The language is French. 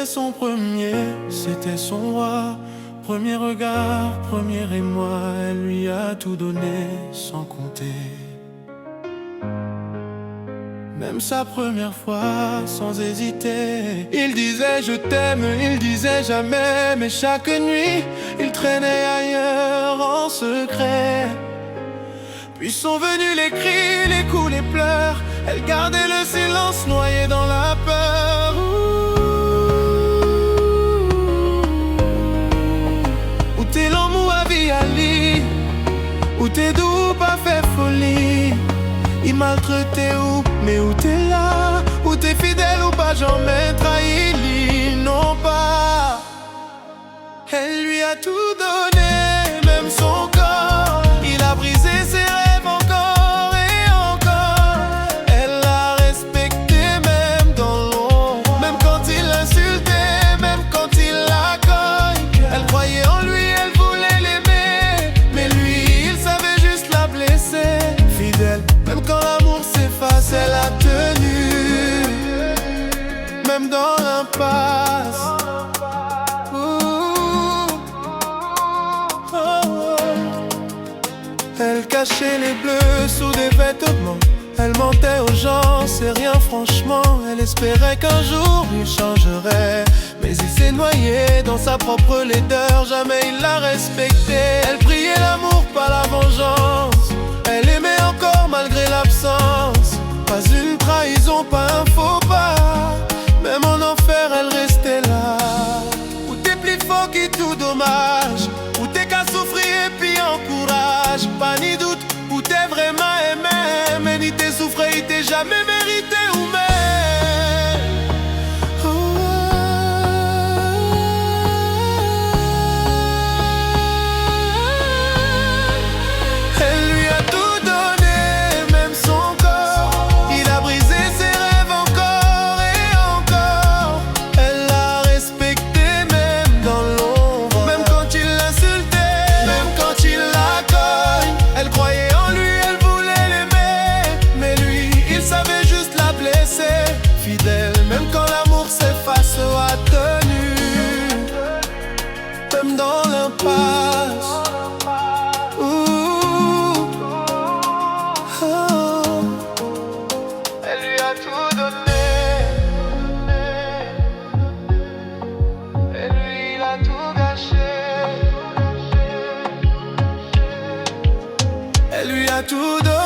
c'était son premier, c'était son roi. Premier regard, premier émoi, elle lui a tout donné sans compter. Même sa première fois, sans hésiter. Il disait je t'aime, il disait jamais. Mais chaque nuit, il traînait ailleurs en secret. Puis sont venus les cris, les coups, les pleurs. Elle gardait le silence noyé dans la peur. Où t'es l'amour à vie à lit, où t'es doux, pas fait folie. Il maltraitait où, mais où t'es là, où t'es fidèle ou pas, jamais trahi, non pas. Elle lui a tout donné, même son corps. Il a brisé ses rêves encore et encore. Elle l'a respecté même dans l'ombre, même quand il l'insultait, même quand il la cogne. Elle croyait en lui, elle voulait l'aimer, mais lui, il savait juste la blesser. Fidèle, même quand l'amour s'efface, elle a tenu, même dans l'impasse. Elle cachait les bleus sous des vêtements. Elle mentait aux gens, c'est rien franchement. Elle espérait qu'un jour il changerait, mais il s'est noyé dans sa propre laideur. Jamais il l'a respecté. Elle priait l'amour, pas la vengeance. Elle aimait encore malgré l'absence. Pas une trahison, pas un faux pas. Même en enfer, elle restait là. Où t'es plus fort qui tout dommage, où t'es qu'à souffrir et puis encourage. Pas ni doute, où t'es vraiment aimé, mais ni t'es souffré, il t'est jamais mérité ou même. Elle lui a tout donné, même son corps. Il a brisé ses rêves encore et encore. Elle l'a respecté même dans l'ombre, même quand il l'insultait, même quand il la cogne. Elle croyait en lui, elle voulait l'aimer, mais lui, il savait juste la blesser. Fidèle, même quand l'amour s'efface, a tenu, même dans l'impasse. Elle lui a tout donné, et lui il a tout gâché. Elle lui a tout donné.